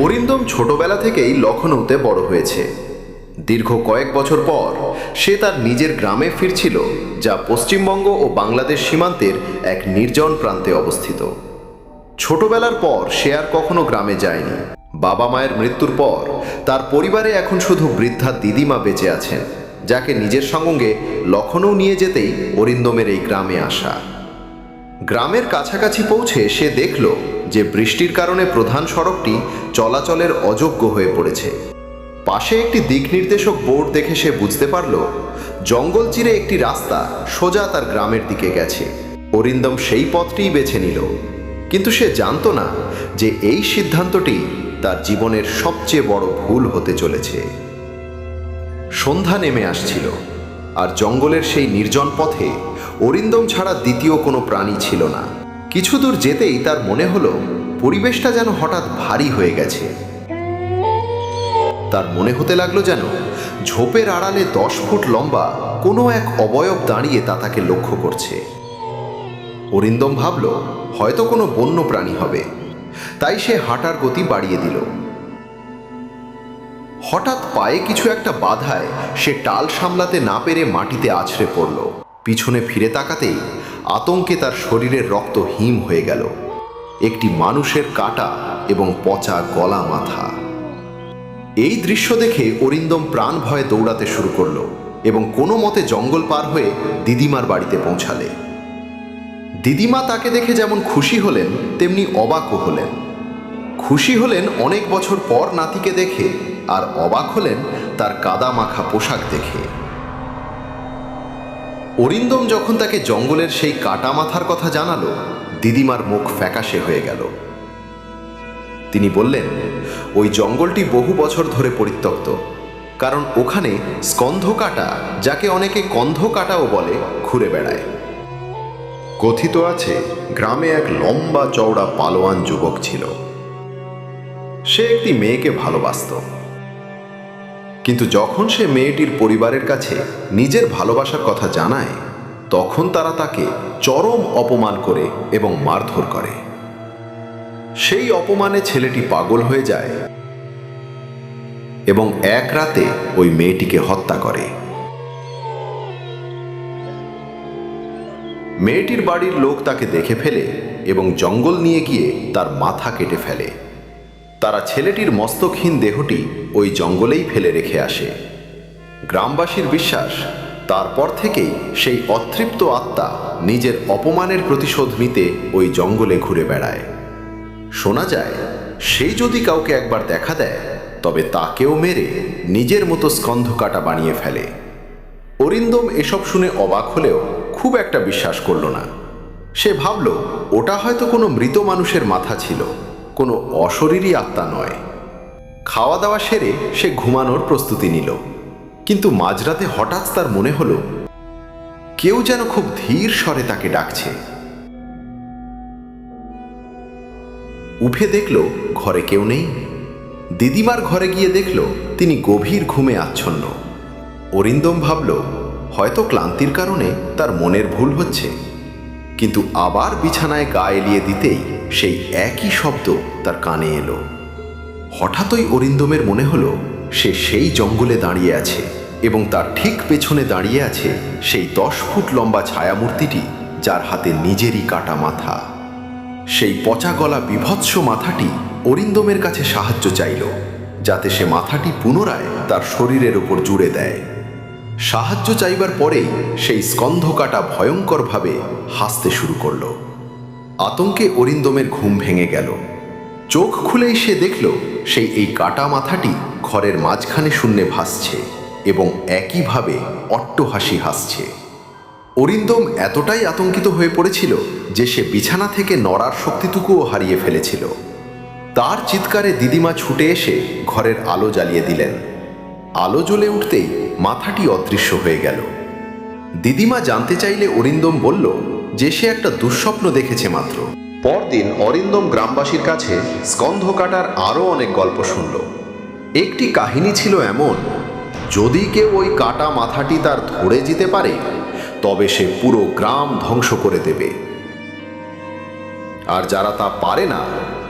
অরিন্দম ছোটবেলা থেকেই লখনৌতে বড় হয়েছে। দীর্ঘ কয়েক বছর পর সে তার নিজের গ্রামে ফিরছিল, যা পশ্চিমবঙ্গ ও বাংলাদেশ সীমান্তের এক নির্জন প্রান্তে অবস্থিত। ছোটবেলার পর সে আর কখনো গ্রামে যায়নি। বাবা মায়ের মৃত্যুর পর তার পরিবারে এখন শুধু বৃদ্ধা দিদিমা বেঁচে আছেন, যাকে নিজের সঙ্গে লখনৌ নিয়ে যেতেই অরিন্দমের এই গ্রামে আসা। গ্রামের কাছাকাছি পৌঁছে সে দেখল যে বৃষ্টির কারণে প্রধান সড়কটি চলাচলের অযোগ্য হয়ে পড়েছে। পাশে একটি দিক নির্দেশক বোর্ড দেখে সে বুঝতে পারল জঙ্গল চিরে একটি রাস্তা সোজা তার গ্রামের দিকে গেছে। অরিন্দম সেই পথটিই বেছে নিল, কিন্তু সে জানতো না যে এই সিদ্ধান্তটি তার জীবনের সবচেয়ে বড় ভুল হতে চলেছে। সন্ধ্যা নেমে আসছিল, আর জঙ্গলের সেই নির্জন পথে অরিন্দম ছাড়া দ্বিতীয় কোনো প্রাণী ছিল না। কিছু দূর যেতেই তার মনে হলো পরিবেশটা যেন হঠাৎ ভারী হয়ে গেছে। তার মনে হতে লাগলো যেন ঝোপের আড়ালে 10 ফুট লম্বা কোনো এক অবয়ব দাঁড়িয়ে তা তাকে লক্ষ্য করছে। অরিন্দম ভাবল হয়তো কোনো বন্য প্রাণী হবে, তাই সে হাঁটার গতি বাড়িয়ে দিল। হঠাৎ পায়ে কিছু একটা বাধায় সে টাল সামলাতে না পেরে মাটিতে আছড়ে পড়ল। পিছনে ফিরে তাকাতেই আতঙ্কে তার শরীরের রক্ত হিম হয়ে গেল। একটি মানুষের কাটা এবং পচা গলা মাথা। এই দৃশ্য দেখে অরিন্দম প্রাণ ভয়ে দৌড়াতে শুরু করলো এবং কোনো মতে জঙ্গল পার হয়ে দিদিমার বাড়িতে পৌঁছালে। দিদিমা তাকে দেখে যেমন খুশি হলেন তেমনি অবাকও হলেন। খুশি হলেন অনেক বছর পর নাতিকে দেখে, আর অবাক হলেন তার কাদা মাখা পোশাক দেখে। অরিন্দম যখন তাকে জঙ্গলের সেই কাটা মাথার কথা জানালো, দিদিমার মুখ ফ্যাকাশে হয়ে গেল। তিনি বললেন, ওই জঙ্গলটি বহু বছর ধরে পরিত্যক্ত, কারণ ওখানে স্কন্ধ কাটা, যাকে অনেকে কন্ধ কাটাও বলে, ঘুরে বেড়ায়। কথিত আছে গ্রামে এক লম্বা চওড়া পালোয়ান যুবক ছিল। সে একটি মেয়েকে ভালোবাসত, কিন্তু যখন সে মেয়েটির পরিবারের কাছে নিজের ভালোবাসার কথা জানায়, তখন তারা তাকে চরম অপমান করে এবং মারধর করে। সেই অপমানে ছেলেটি পাগল হয়ে যায় এবং এক রাতে ওই মেয়েটিকে হত্যা করে। মেয়েটির বাড়ির লোক তাকে দেখে ফেলে এবং জঙ্গল নিয়ে গিয়ে তার মাথা কেটে ফেলে। তারা ছেলেটির মস্তকহীন দেহটি ওই জঙ্গলেই ফেলে রেখে আসে। গ্রামবাসীর বিশ্বাস, তারপর থেকেই সেই অতৃপ্ত আত্মা নিজের অপমানের প্রতিশোধ নিতে ওই জঙ্গলে ঘুরে বেড়ায়। শোনা যায়, সেই যদি কাউকে একবার দেখা দেয়, তবে তাকেও মেরে নিজের মতো স্কন্ধ কাটা বানিয়ে ফেলে। অরিন্দম এসব শুনে অবাক হলেও খুব একটা বিশ্বাস করল না। সে ভাবল ওটা হয়তো কোনো মৃত মানুষের মাথা ছিল, কোনো অশরীরী আত্মা নয়। খাওয়া দাওয়া সেরে সে ঘুমানোর প্রস্তুতি নিল, কিন্তু মাঝরাতে হঠাৎ তার মনে হলো কেউ যেন খুব ধীর স্বরে তাকে ডাকছে। উঠে দেখল ঘরে কেউ নেই। দিদিমার ঘরে গিয়ে দেখল তিনি গভীর ঘুমে আচ্ছন্ন। অরিন্দম ভাবল হয়তো ক্লান্তির কারণে তার মনের ভুল হচ্ছে, কিন্তু আবার বিছানায় গা এলিয়ে দিতেই সেই একই শব্দ তার কানে এলো। হঠাৎই অরিন্দমের মনে হলো সে সেই জঙ্গলে দাঁড়িয়ে আছে এবং তার ঠিক পেছনে দাঁড়িয়ে আছে সেই 10 ফুট লম্বা ছায়ামূর্তিটি, যার হাতে নিজেরই কাটা মাথা। সেই পচা গলা বিভৎস মাথাটি অরিন্দমের কাছে সাহায্য চাইল, যাতে সে মাথাটি পুনরায় তার শরীরের উপর জুড়ে দেয়। সাহায্য চাইবার পরেই সেই স্কন্ধ কাটা ভয়ঙ্করভাবে হাসতে শুরু করল। আতঙ্কে অরিন্দমের ঘুম ভেঙে গেল। চোখ খুলেই সে দেখল এই কাটা মাথাটি ঘরের মাঝখানে শূন্যে ভাসছে এবং একইভাবে অট্টহাসি হাসছে। অরিন্দম এতটাই আতঙ্কিত হয়ে পড়েছিল যে সে বিছানা থেকে নড়ার শক্তিটুকুও হারিয়ে ফেলেছিল। তার চিৎকারে দিদিমা ছুটে এসে ঘরের আলো জ্বালিয়ে দিলেন। আলো জ্বলে উঠতেই মাথাটি অদৃশ্য হয়ে গেল। দিদিমা জানতে চাইলে অরিন্দম বলল যে সে একটা দুঃস্বপ্ন দেখেছে মাত্র। পরদিন অরিন্দম গ্রামবাসীর কাছে স্কন্ধ কাটার আরও অনেক গল্প শুনল। একটি কাহিনী ছিল এমন, যদি কেউ ওই কাটা মাথাটি তার ধরে যেতে পারে, তবে সে পুরো গ্রাম ধ্বংস করে দেবে, আর যারা তা পারে না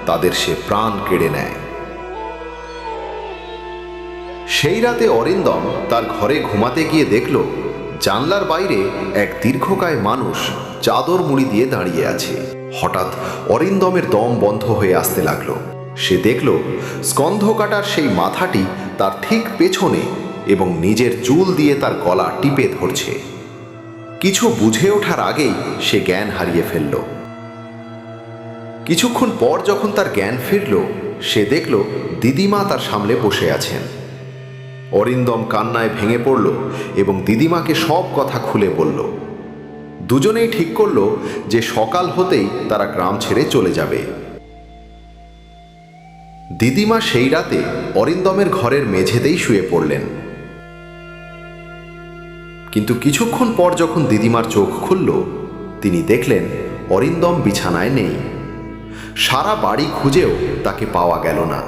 তাদের সে প্রাণ কেড়ে নেয়। সেই রাতে অরিন্দম তার ঘরে ঘুমাতে গিয়ে দেখল জানলার বাইরে এক দীর্ঘকায় মানুষ চাদর মুড়ি দিয়ে দাঁড়িয়ে আছে। হঠাৎ অরিন্দমের দম বন্ধ হয়ে আসতে লাগলো। সে দেখল স্কন্ধ কাটার সেই মাথাটি তার ঠিক পেছনে এবং নিজের চুল দিয়ে তার গলা টিপে ধরছে। কিছু বুঝে ওঠার আগেই সে জ্ঞান হারিয়ে ফেলল। কিছুক্ষণ পর যখন তার জ্ঞান ফিরল, সে দেখল দিদিমা তার সামনে বসে আছেন। অরিন্দম কান্নায় ভেঙে পড়ল এবং দিদিমাকে সব কথা খুলে বলল। দুজনেই ঠিক করল যে সকাল হতেই তারা গ্রাম ছেড়ে চলে যাবে। দিদিমা সেই রাতে অরিন্দমের ঘরের মেঝেতেই শুয়ে পড়লেন। কিন্তু কিছুক্ষণ পর যখন দিদিমার চোখ খুলল, তিনি দেখলেন অরিন্দম বিছানায় নেই। সারা বাড়ি খুঁজেও তাকে পাওয়া গেল না।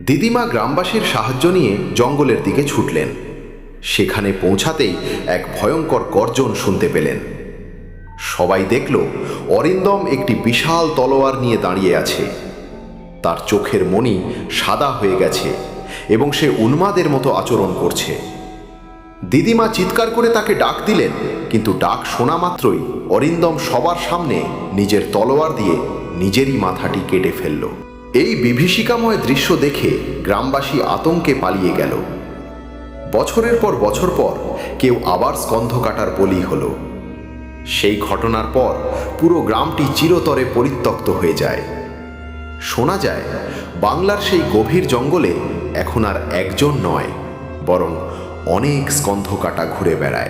দিদিমা গ্রামবাসীর সাহায্য নিয়ে জঙ্গলের দিকে ছুটলেন। সেখানে পৌঁছাতেই এক ভয়ঙ্কর গর্জন শুনতে পেলেন। সবাই দেখল অরিন্দম একটি বিশাল তলোয়ার নিয়ে দাঁড়িয়ে আছে। তার চোখের মণি সাদা হয়ে গেছে এবং সে উন্মাদের মতো আচরণ করছে। দিদিমা চিৎকার করে তাকে ডাক দিলেন, কিন্তু ডাক শোনা মাত্রই অরিন্দম সবার সামনে নিজের তলোয়ার দিয়ে নিজেরই মাথাটি কেটে ফেলল। এই বিভীষিকাময় দৃশ্য দেখে গ্রামবাসী আতঙ্কে পালিয়ে গেল। বছরের পর বছর পর কেউ আবার স্কন্ধ কাটার বলি হল। সেই ঘটনার পর পুরো গ্রামটি চিরতরে পরিত্যক্ত হয়ে যায়। শোনা যায় বাংলার সেই গভীর জঙ্গলে এখন আর একজন নয়, বরং অনেক স্কন্ধ কাটা ঘুরে বেড়ায়।